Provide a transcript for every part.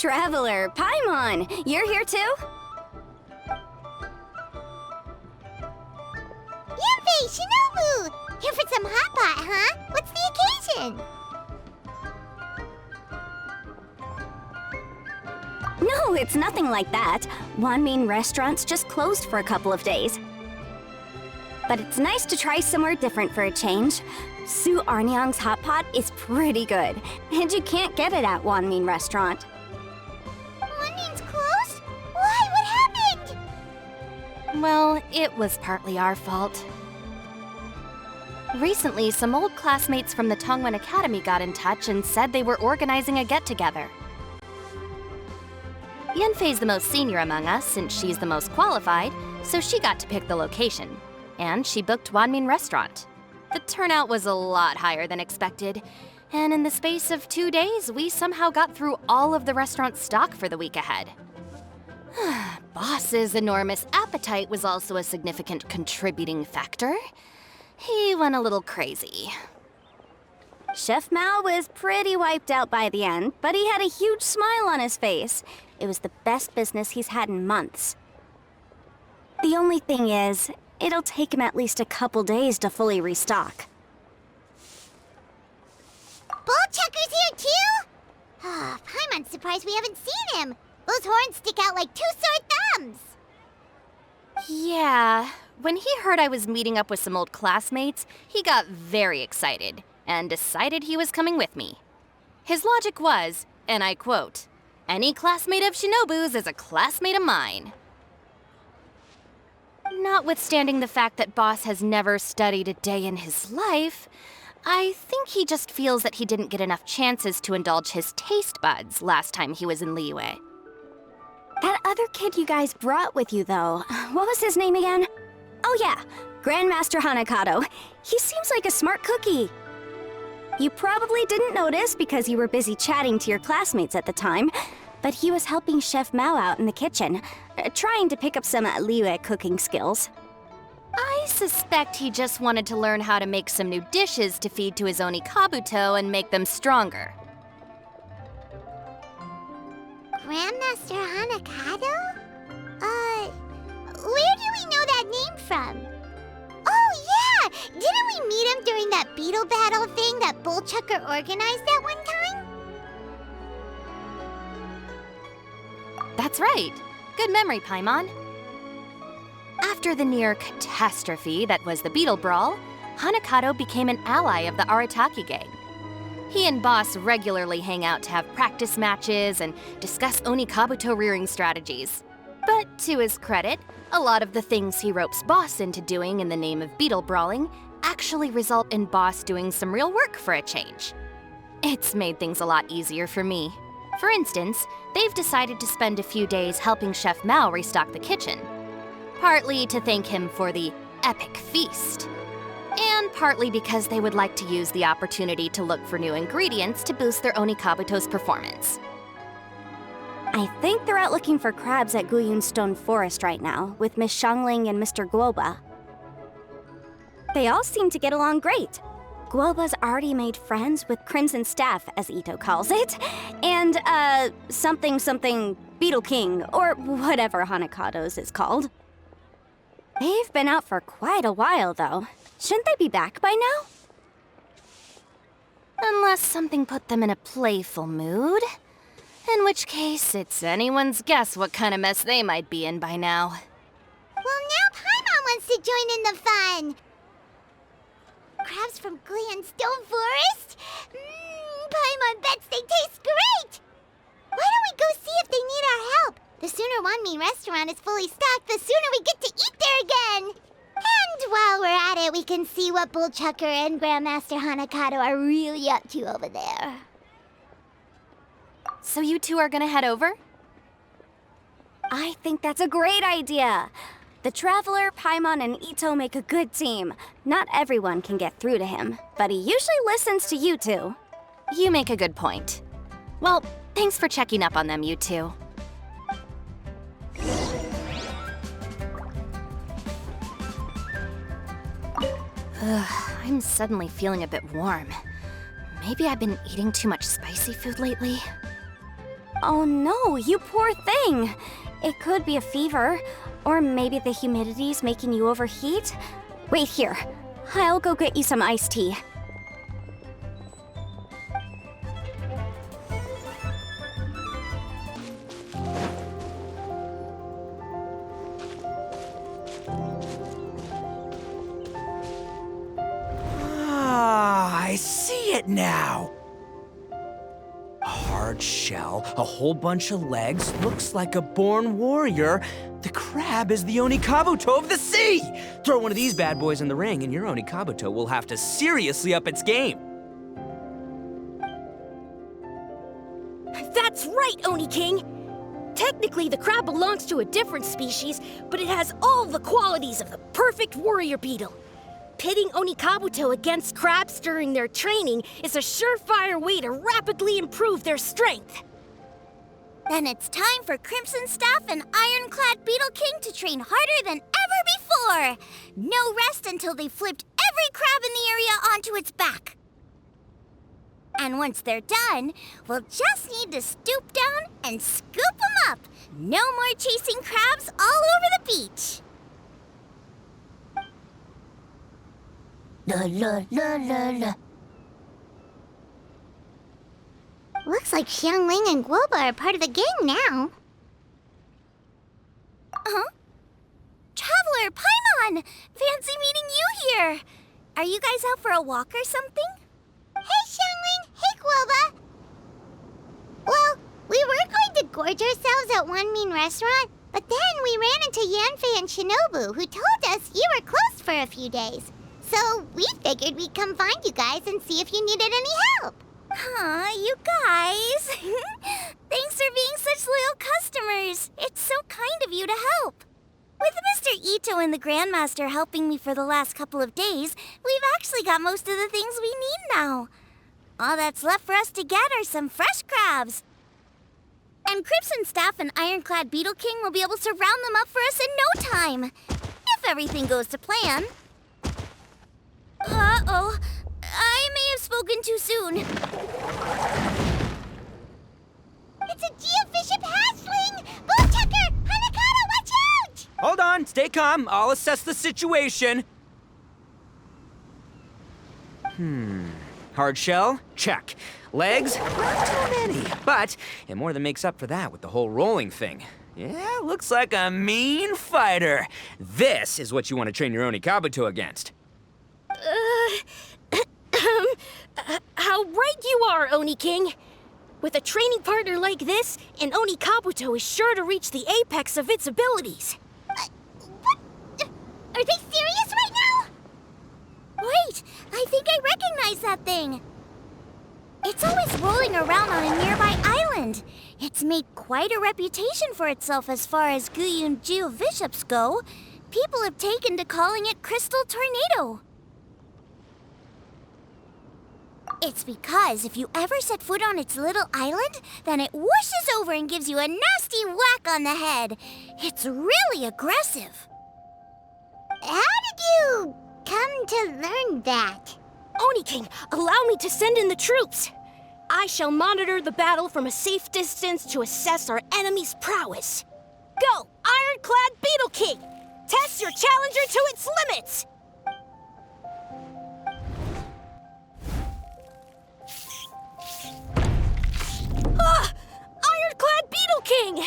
Traveler, Paimon, you're here too? Yanfei, shinobu! Here for some hot pot, huh? What's the occasion? No, it's nothing like that. Wanmin restaurant's just closed for a couple of days. But it's nice to try somewhere different for a change. Su Arnyang's hot pot is pretty good, and you can't get it at Wanmin restaurant. Wanmin's closed? Why? What happened? Well, it was partly our fault. Recently, some old classmates from the Tongwen Academy got in touch and said they were organizing a get-together. Yanfei's the most senior among us, since she's the most qualified, so she got to pick the location. And she booked Wanmin Restaurant. The turnout was a lot higher than expected, and in the space of 2 days, we somehow got through all of the restaurant's stock for the week ahead. Boss's enormous appetite was also a significant contributing factor. He went a little crazy. Chef Mao was pretty wiped out by the end, but he had a huge smile on his face. It was the best business he's had in months. The only thing is, it'll take him at least a couple days to fully restock. Bull Checker's here too? Paimon's surprised we haven't seen him. Those horns stick out like two sore thumbs. Yeah, when he heard I was meeting up with some old classmates, he got very excited and decided he was coming with me. His logic was, and I quote, "Any classmate of Shinobu's is a classmate of mine." Notwithstanding the fact that Boss has never studied a day in his life, I think he just feels that he didn't get enough chances to indulge his taste buds last time he was in Liyue. That other kid you guys brought with you, though, what was his name again? Oh yeah, Grandmaster Hanakato. He seems like a smart cookie. You probably didn't notice because you were busy chatting to your classmates at the time, but he was helping Chef Mao out in the kitchen, trying to pick up some Liyue cooking skills. I suspect he just wanted to learn how to make some new dishes to feed to his Onikabuto and make them stronger. Grandmaster Hanakato? Where do we know that name from? Oh, yeah! Didn't we meet him during that Beetle battle thing that Bull Chucker organized at one time? That's right. Good memory, Paimon. After the near catastrophe that was the Beetle Brawl, Hanakato became an ally of the Arataki gang. He and Boss regularly hang out to have practice matches and discuss Onikabuto rearing strategies. But to his credit, a lot of the things he ropes Boss into doing in the name of Beetle brawling actually result in Boss doing some real work for a change. It's made things a lot easier for me. For instance, they've decided to spend a few days helping Chef Mao restock the kitchen. Partly to thank him for the epic feast. And partly because they would like to use the opportunity to look for new ingredients to boost their Onikabuto's performance. I think they're out looking for crabs at Guyun Stone Forest right now, with Miss Xiangling and Mr. Gouba. They all seem to get along great. Gouba's already made friends with Crimson Staff, as Itto calls it, and, something Beetle King, or whatever Hanakato's is called. They've been out for quite a while, though. Shouldn't they be back by now? Unless something put them in a playful mood. In which case, it's anyone's guess what kind of mess they might be in by now. Well, now Paimon wants to join in the fun! Crabs from Guyun Stone Forest? Paimon bets they taste great! Why don't we go see if they need our help? The sooner Wanmin restaurant is fully stocked, the sooner we get to eat there again! And while we're at it, we can see what Bull Chucker and Grandmaster Hanakato are really up to over there. So you two are gonna head over? I think that's a great idea. The Traveler, Paimon, and Itto make a good team. Not everyone can get through to him, but he usually listens to you two. You make a good point. Well, thanks for checking up on them, you two. I'm suddenly feeling a bit warm. Maybe I've been eating too much spicy food lately? Oh no, you poor thing. It could be a fever, or maybe the humidity's making you overheat. Wait here. I'll go get you some iced tea. Ah, I see it now. A hard shell, a whole bunch of legs, looks like a born warrior. The crab is the Onikabuto of the sea! Throw one of these bad boys in the ring and your Onikabuto will have to seriously up its game. That's right, Oni King! Technically, the crab belongs to a different species, but it has all the qualities of the perfect warrior beetle. Pitting Onikabuto against crabs during their training is a surefire way to rapidly improve their strength. Then it's time for Crimson Staff and Ironclad Beetle King to train harder than ever before. No rest until they've flipped every crab in the area onto its back. And once they're done, we'll just need to stoop down and scoop them up. No more chasing crabs all over the beach. La la la la la. Looks like Xiangling and Gouba are part of the gang now. Huh? Traveler, Paimon! Fancy meeting you here! Are you guys out for a walk or something? Hey, Xiangling! Hey, Gouba! Well, we were going to gorge ourselves at one mean restaurant, but then we ran into Yanfei and Shinobu, who told us you were closed for a few days. So we figured we'd come find you guys and see if you needed any help. Aw, you guys. Thanks for being such loyal customers. It's so kind of you to help. With Mr. Itto and the Grandmaster helping me for the last couple of days, we've actually got most of the things we need now. All that's left for us to get are some fresh crabs. And Crimson Staff and Ironclad Beetle King will be able to round them up for us in no time. If everything goes to plan. Uh-oh. I may have spoken too soon. It's a geofiship hatchling! Bullchucker! Hanakata, watch out! Hold on, stay calm. I'll assess the situation. Hard shell? Check. Legs? Not too many. But it more than makes up for that with the whole rolling thing. Yeah, looks like a mean fighter. This is what you want to train your Onikabuto against. How right you are, Oni King. With a training partner like this, an Onikabuto is sure to reach the apex of its abilities. What? Are they serious right now? Wait, I think I recognize that thing. It's always rolling around on a nearby island. It's made quite a reputation for itself as far as Guyun geoviships go. People have taken to calling it Crystal Tornado. It's because if you ever set foot on its little island, then it whooshes over and gives you a nasty whack on the head. It's really aggressive. How did you come to learn that? Oni King, allow me to send in the troops. I shall monitor the battle from a safe distance to assess our enemy's prowess. Go, Ironclad Beetle King! Test your challenger to its limits! Ah! Ironclad Beetle King!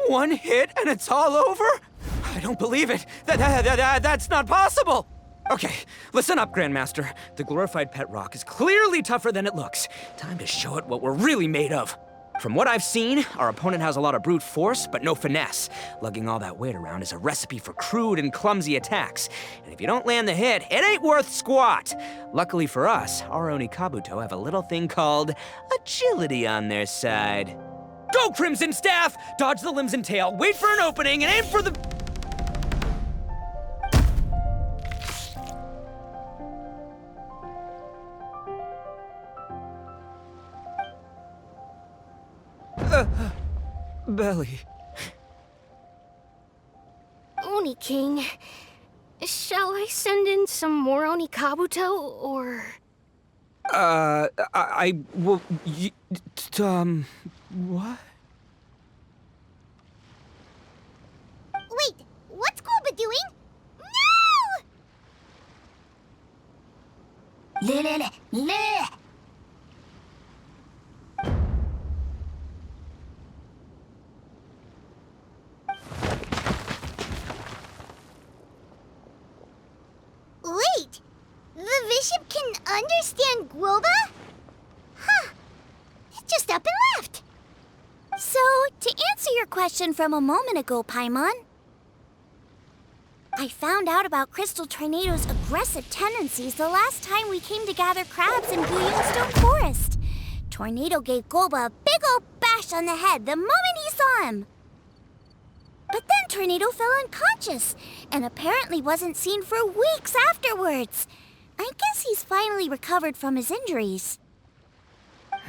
One hit and it's all over? I don't believe it. That's not possible. Okay, listen up, Grandmaster. The glorified pet rock is clearly tougher than it looks. Time to show it what we're really made of. From what I've seen, our opponent has a lot of brute force, but no finesse. Lugging all that weight around is a recipe for crude and clumsy attacks. And if you don't land the hit, it ain't worth squat. Luckily for us, our Onikabuto have a little thing called agility on their side. Go, Crimson Staff! Dodge the limbs and tail, wait for an opening, and aim for the... belly. Oni King, shall I send in some more Onikabuto, or...? What? Wait, what's gouba doing? No! Wait, the bishop can understand gouba? Huh, it just up and left. So, to answer your question from a moment ago, Paimon, I found out about Crystal Tornado's aggressive tendencies the last time we came to gather crabs in Stone Forest. Tornado gave Gouba a big ol' bash on the head the moment he saw him. But then Tornado fell unconscious and apparently wasn't seen for weeks afterwards. I guess he's finally recovered from his injuries.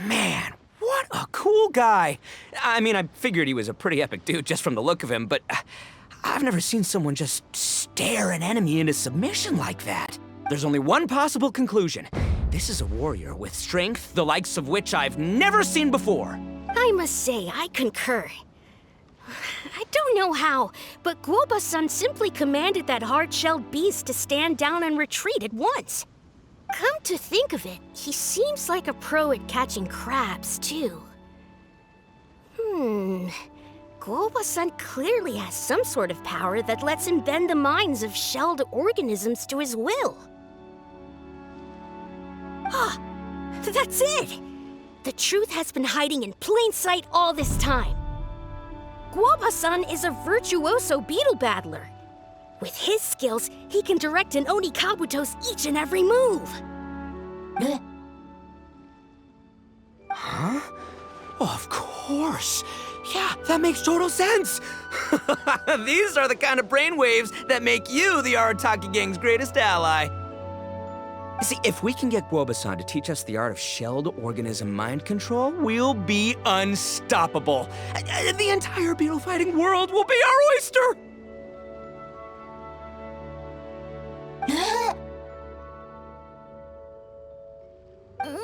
Man, what a cool guy. I mean, I figured he was a pretty epic dude just from the look of him, but I've never seen someone just stare an enemy into submission like that. There's only one possible conclusion. This is a warrior with strength, the likes of which I've never seen before. I must say, I concur. I don't know how, but Gouba-san simply commanded that hard-shelled beast to stand down and retreat at once. Come to think of it, he seems like a pro at catching crabs, too. Gouba-san clearly has some sort of power that lets him bend the minds of shelled organisms to his will. Ah, that's it! The truth has been hiding in plain sight all this time. Gouba-san is a virtuoso beetle battler. With his skills, he can direct an Oni Kabuto's each and every move. Huh? Oh, of course. Yeah, that makes total sense. These are the kind of brainwaves that make you the Arataki gang's greatest ally. See, if we can get Gouba-san to teach us the art of shelled organism mind control, we'll be unstoppable. The entire beetle fighting world will be our oyster.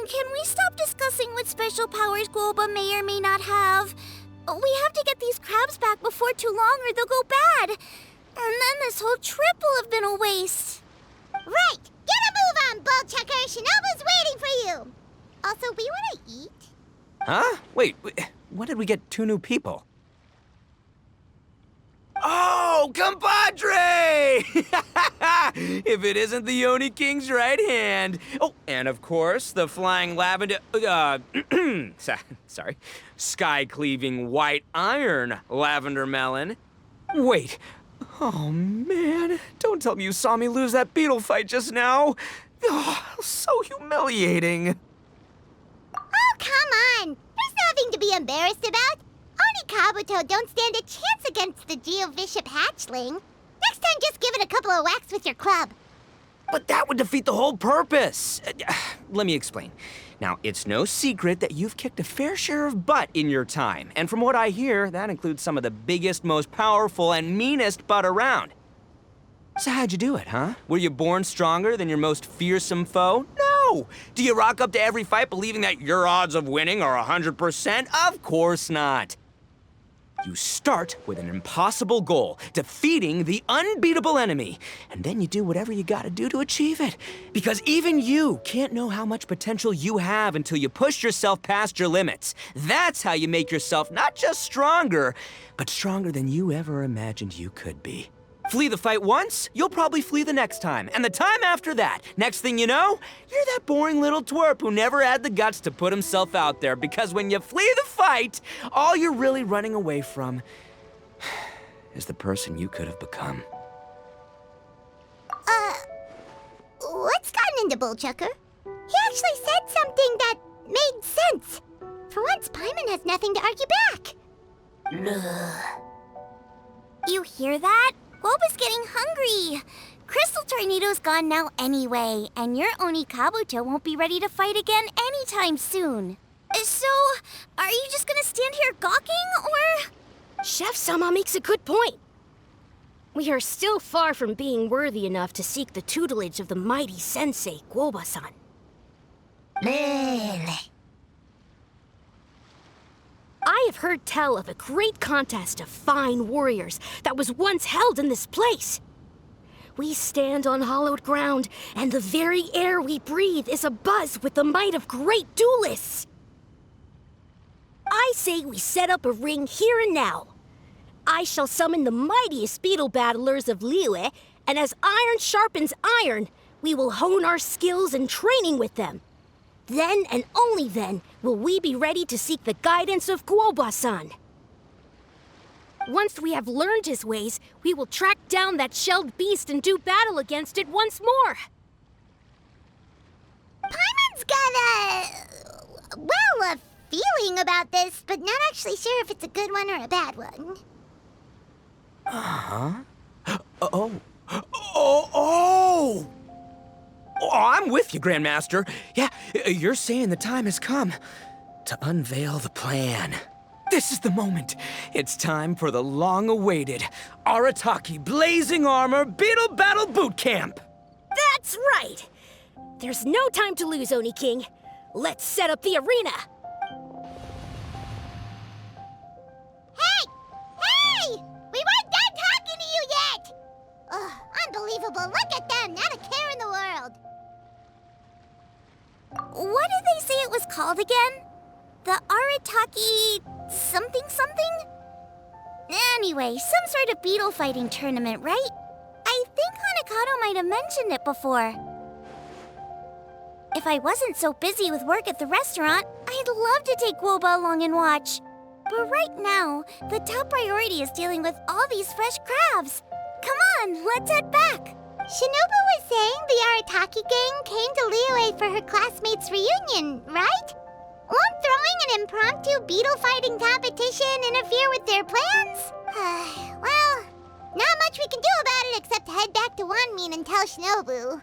Can we stop discussing what special powers Gouba may or may not have? We have to get these crabs back before too long or they'll go bad. And then this whole trip will have been a waste. Right! Get a move on, Ball Checker! Shinobu's waiting for you! Also, we want to eat? Huh? Wait, when did we get 2 new people? Oh, compadre! If it isn't the Oni King's right hand. Oh, and of course, the flying lavender, sorry, sky-cleaving white iron lavender melon. Wait, oh man, don't tell me you saw me lose that beetle fight just now. Oh, so humiliating. Oh, come on! There's nothing to be embarrassed about. Oni Kabuto don't stand a chance against the Geo-Bishop hatchling. Next time, just give it a couple of whacks with your club. But that would defeat the whole purpose. Let me explain. Now, it's no secret that you've kicked a fair share of butt in your time. And from what I hear, that includes some of the biggest, most powerful, and meanest butt around. So how'd you do it, huh? Were you born stronger than your most fearsome foe? No! Do you rock up to every fight believing that your odds of winning are 100%? Of course not. You start with an impossible goal, defeating the unbeatable enemy. And then you do whatever you gotta do to achieve it. Because even you can't know how much potential you have until you push yourself past your limits. That's how you make yourself not just stronger, but stronger than you ever imagined you could be. Flee the fight once, you'll probably flee the next time, and the time after that. Next thing you know, you're that boring little twerp who never had the guts to put himself out there, because when you flee the fight, all you're really running away from is the person you could have become. What's gotten into Bullchucker? He actually said something that made sense. For once, Paimon has nothing to argue back. You hear that? Gouba's getting hungry. Crystal Tornado's gone now anyway, and your Oni Kabuto won't be ready to fight again anytime soon. So, are you just gonna stand here gawking, or...? Chef-sama makes a good point. We are still far from being worthy enough to seek the tutelage of the mighty sensei, Gouba-san. I have heard tell of a great contest of fine warriors that was once held in this place. We stand on hallowed ground, and the very air we breathe is abuzz with the might of great duelists. I say we set up a ring here and now. I shall summon the mightiest beetle battlers of Liyue, and as iron sharpens iron, we will hone our skills and training with them. Then and only then will we be ready to seek the guidance of Gouba-san. Once we have learned his ways, we will track down that shelled beast and do battle against it once more. Paimon's got a feeling about this, but not actually sure if it's a good one or a bad one. Oh, I'm with you, Grandmaster. Yeah, you're saying the time has come to unveil the plan. This is the moment. It's time for the long-awaited Arataki Blazing Armor Beetle Battle Boot Camp. That's right! There's no time to lose, Oni King. Let's set up the arena. Hey! We weren't done talking to you yet! Ugh, unbelievable. Look at them. Not a care in the world. What did they say it was called again? The Arataki something? Anyway, some sort of beetle fighting tournament, right? I think Hanakato might have mentioned it before. If I wasn't so busy with work at the restaurant, I'd love to take Gouba along and watch. But right now, the top priority is dealing with all these fresh crabs. Come on, let's head back. Shinobu was saying the Arataki gang came to Liyue for her classmates' reunion, right? Won't throwing an impromptu beetle fighting competition interfere with their plans? Well, not much we can do about it except head back to Wanmin and tell Shinobu.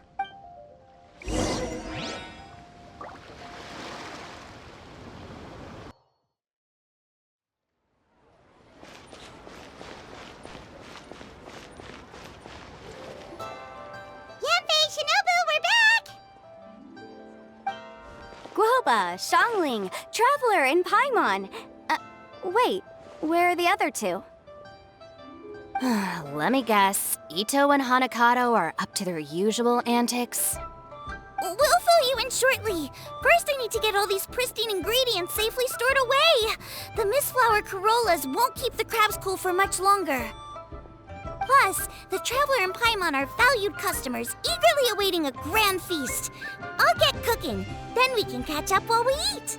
Yanfei, Shinobu, we're back! Gouba, Xiangling, Traveler, and Paimon. Wait, where are the other two? Let me guess. Itto and Hanakato are up to their usual antics. We'll fill you in shortly. First, I need to get all these pristine ingredients safely stored away. The mistflower corollas won't keep the crabs cool for much longer. Plus, the Traveler and Paimon are valued customers, eagerly awaiting a grand feast. I'll get cooking, then we can catch up while we eat.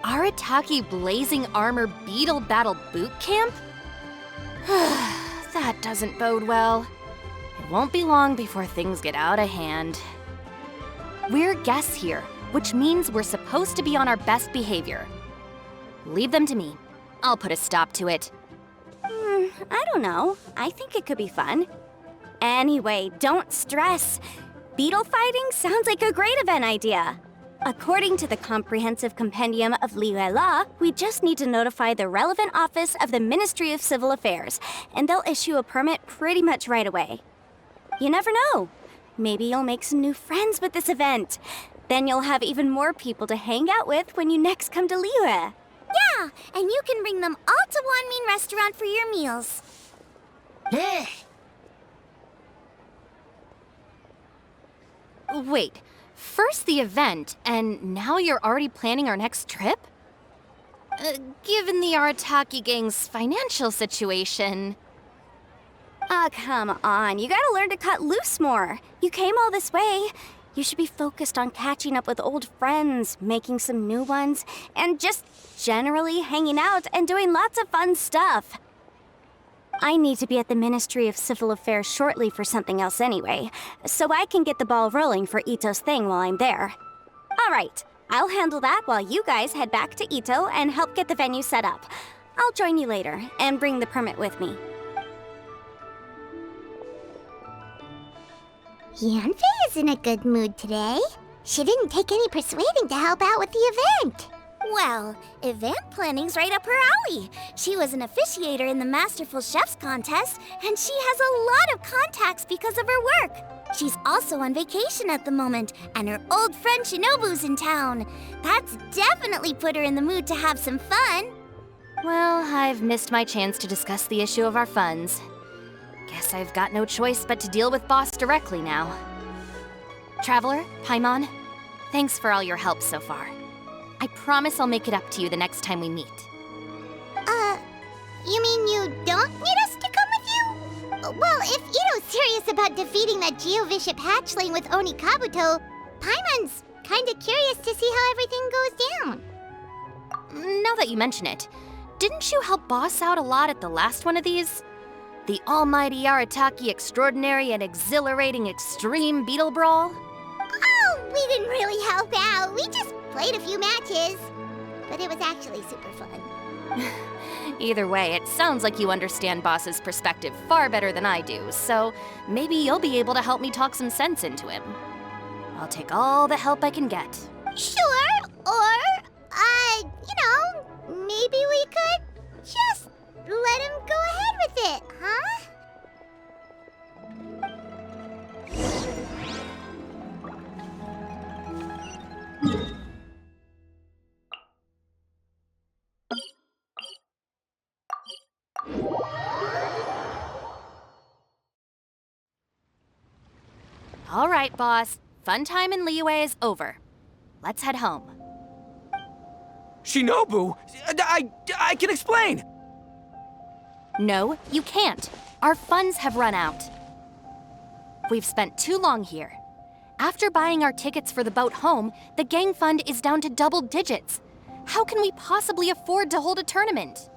Arataki Blazing Armor Beetle Battle Boot Camp? That doesn't bode well. It won't be long before things get out of hand. We're guests here, which means we're supposed to be on our best behavior. Leave them to me. I'll put a stop to it. I don't know. I think it could be fun. Anyway, don't stress. Beetle fighting sounds like a great event idea. According to the Comprehensive Compendium of Liyue Law, we just need to notify the relevant office of the Ministry of Civil Affairs, and they'll issue a permit pretty much right away. You never know. Maybe you'll make some new friends with this event. Then you'll have even more people to hang out with when you next come to Liyue. Yeah, and you can bring them all to Wanmin Restaurant for your meals. Wait, first the event, and now you're already planning our next trip? Given the Arataki gang's financial situation... Come on. You gotta learn to cut loose more. You came all this way. You should be focused on catching up with old friends, making some new ones, and just generally hanging out and doing lots of fun stuff. I need to be at the Ministry of Civil Affairs shortly for something else anyway, so I can get the ball rolling for Itto's thing while I'm there. All right, I'll handle that while you guys head back to Itto and help get the venue set up. I'll join you later and bring the permit with me. Yanfei is in a good mood today. She didn't take any persuading to help out with the event. Well, event planning's right up her alley. She was an officiator in the Masterful Chefs contest, and she has a lot of contacts because of her work. She's also on vacation at the moment, and her old friend Shinobu's in town. That's definitely put her in the mood to have some fun. Well, I've missed my chance to discuss the issue of our funds. Guess I've got no choice but to deal with Boss directly now. Traveler, Paimon, thanks for all your help so far. I promise I'll make it up to you the next time we meet. You mean you don't need us to come with you? Well, if Itto's serious about defeating that Geovishap hatchling with Oni Kabuto, Paimon's kinda curious to see how everything goes down. Now that you mention it, didn't you help Boss out a lot at the last one of these? The almighty Arataki extraordinary and exhilarating extreme Beetle Brawl? Oh, we didn't really help out. We just played a few matches. But it was actually super fun. Either way, it sounds like you understand Boss's perspective far better than I do, so maybe you'll be able to help me talk some sense into him. I'll take all the help I can get. Sure, or, maybe we could just let him go ahead with it, huh? All right, Boss. Fun time in Liyue is over. Let's head home. Shinobu? I can explain! No, you can't. Our funds have run out. We've spent too long here. After buying our tickets for the boat home, the gang fund is down to double digits. How can we possibly afford to hold a tournament?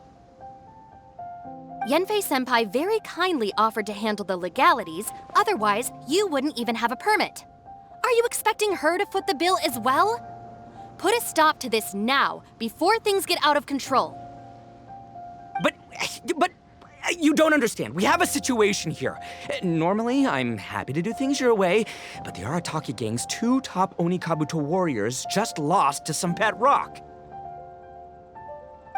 Yanfei-senpai very kindly offered to handle the legalities, otherwise you wouldn't even have a permit. Are you expecting her to foot the bill as well? Put a stop to this now, before things get out of control. But you don't understand. We have a situation here. Normally, I'm happy to do things your way, but the Arataki gang's 2 top Oni Kabuto warriors just lost to some pet rock.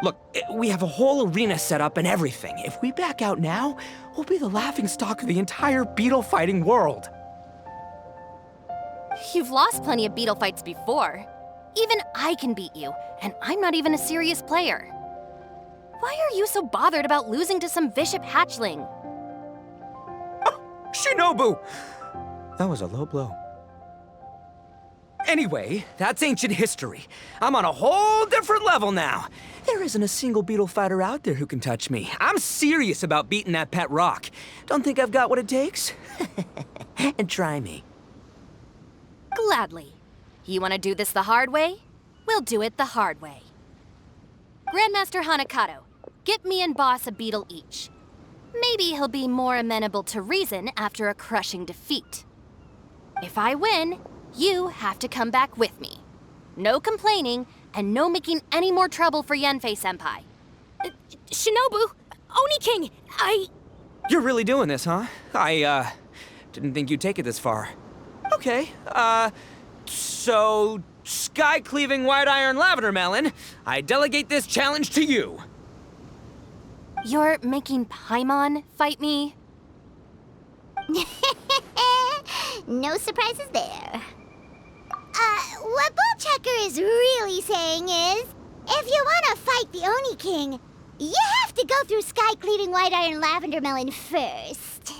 Look, we have a whole arena set up and everything. If we back out now, we'll be the laughingstock of the entire beetle fighting world. You've lost plenty of beetle fights before. Even I can beat you, and I'm not even a serious player. Why are you so bothered about losing to some Vishap hatchling? Oh, Shinobu! That was a low blow. Anyway, that's ancient history. I'm on a whole different level now. There isn't a single beetle fighter out there who can touch me. I'm serious about beating that pet rock. Don't think I've got what it takes? And try me. Gladly. You want to do this the hard way? We'll do it the hard way. Grandmaster Hanakato, get me and Boss a beetle each. Maybe he'll be more amenable to reason after a crushing defeat. If I win, you have to come back with me. No complaining, and no making any more trouble for Yanfei-senpai. Shinobu! Oni King! You're really doing this, huh? I didn't think you'd take it this far. Okay, so, sky-cleaving white iron lavender melon, I delegate this challenge to you. You're making Paimon fight me? No surprises there. What Bullchecker is really saying is, if you want to fight the Oni King, you have to go through sky-cleaving white iron lavender melon first.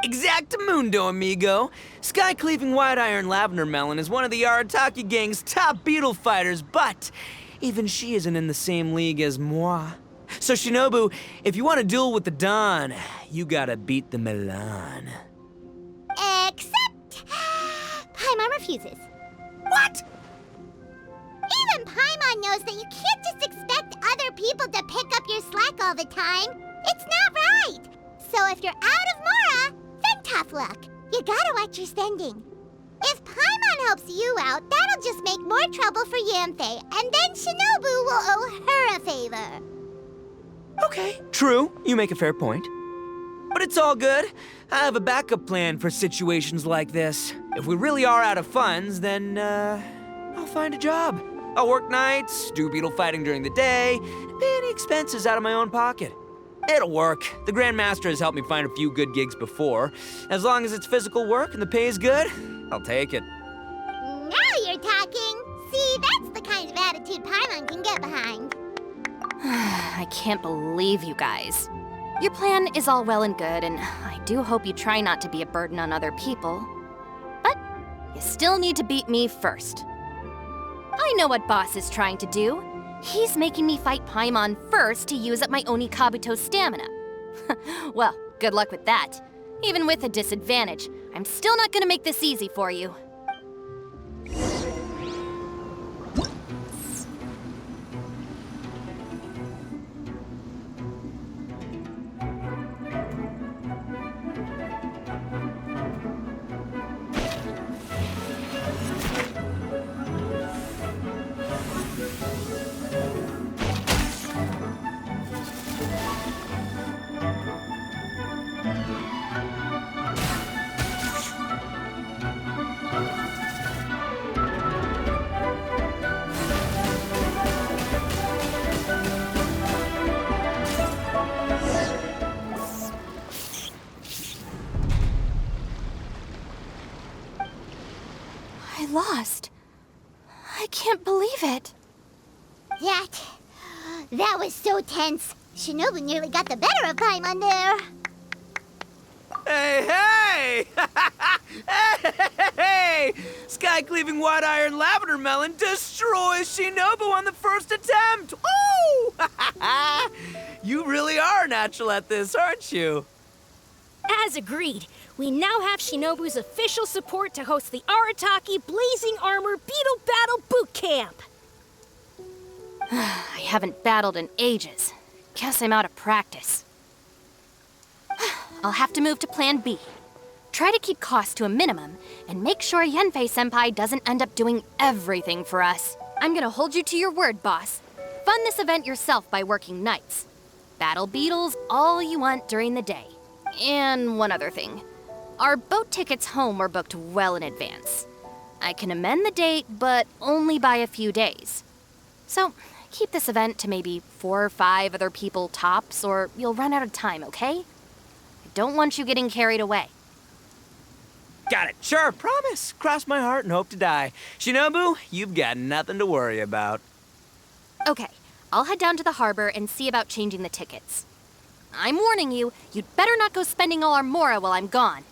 Exactamundo, amigo. Sky-cleaving white iron lavender melon is one of the Arataki gang's top beetle fighters, but even she isn't in the same league as moi. So Shinobu, if you want to duel with the Don, you gotta beat the Milan. Except Paimon refuses. What? Even Paimon knows that you can't just expect other people to pick up your slack all the time. It's not right. So if you're out of Mora, then tough luck. You gotta watch your spending. If Paimon helps you out, that'll just make more trouble for Yanfei, and then Shinobu will owe her a favor. Okay, true. You make a fair point. But it's all good. I have a backup plan for situations like this. If we really are out of funds, then, I'll find a job. I'll work nights, do beetle fighting during the day, and pay any expenses out of my own pocket. It'll work. The Grandmaster has helped me find a few good gigs before. As long as it's physical work and the pay is good, I'll take it. Now you're talking. See, that's the kind of attitude Paimon can get behind. I can't believe you guys. Your plan is all well and good, and I do hope you try not to be a burden on other people. But you still need to beat me first. I know what Boss is trying to do. He's making me fight Paimon first to use up my Oni Kabuto's stamina. Well, good luck with that. Even with a disadvantage, I'm still not gonna make this easy for you. I lost. I can't believe it. That was so tense. Shinobu nearly got the better of Paimon there. Hey! Hey! Sky-cleaving white iron lavender melon destroys Shinobu on the first attempt! Woo! You really are natural at this, aren't you? As agreed, we now have Shinobu's official support to host the Arataki Blazing Armor Beetle Battle Boot Camp. I haven't battled in ages. Guess I'm out of practice. I'll have to move to Plan B. Try to keep costs to a minimum, and make sure Yanfei-senpai doesn't end up doing everything for us. I'm gonna hold you to your word, boss. Fund this event yourself by working nights. Battle beetles all you want during the day. And one other thing. Our boat tickets home were booked well in advance. I can amend the date, but only by a few days. So, keep this event to maybe 4 or 5 other people tops, or you'll run out of time, okay? I don't want you getting carried away. Got it. Sure, promise. Cross my heart and hope to die. Shinobu, you've got nothing to worry about. Okay, I'll head down to the harbor and see about changing the tickets. I'm warning you, you'd better not go spending all our mora while I'm gone.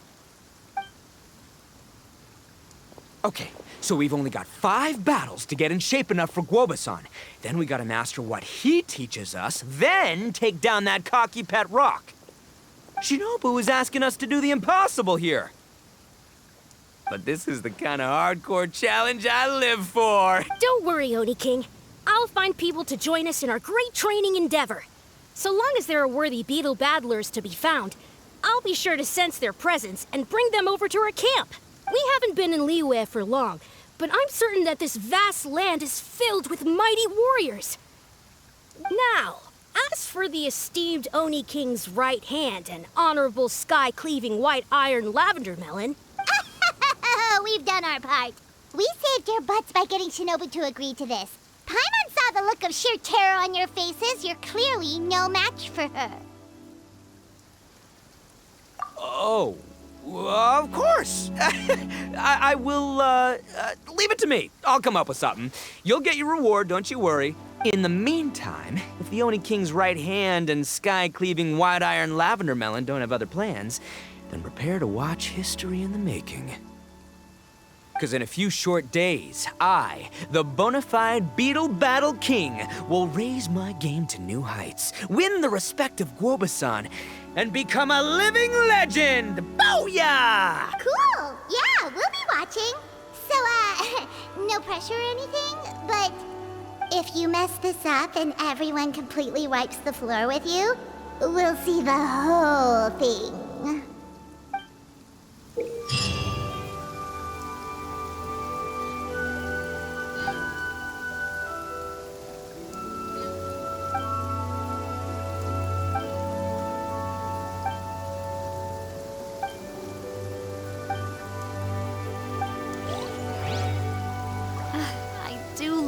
Okay, so we've only got 5 battles to get in shape enough for Gouba-san. Then we gotta master what he teaches us, then take down that cocky pet rock. Shinobu is asking us to do the impossible here. But this is the kind of hardcore challenge I live for. Don't worry, Oni King. I'll find people to join us in our great training endeavor. So long as there are worthy beetle battlers to be found, I'll be sure to sense their presence and bring them over to our camp. We haven't been in Liyue for long, but I'm certain that this vast land is filled with mighty warriors. Now, as for the esteemed Oni King's right hand and honorable sky-cleaving white iron lavender melon... We've done our part. We saved your butts by getting Shinobu to agree to this. Paimon saw the look of sheer terror on your faces. You're clearly no match for her. Oh, of course. I will, leave it to me. I'll come up with something. You'll get your reward, don't you worry. In the meantime, if the Oni King's right hand and sky-cleaving white iron lavender melon don't have other plans, then prepare to watch history in the making. Because in a few short days, I, the bona fide Beetle Battle King, will raise my game to new heights, win the respect of Gouba-san, and become a living legend! Booyah! Cool. Yeah, we'll be watching. So, no pressure or anything, but if you mess this up and everyone completely wipes the floor with you, we'll see the whole thing.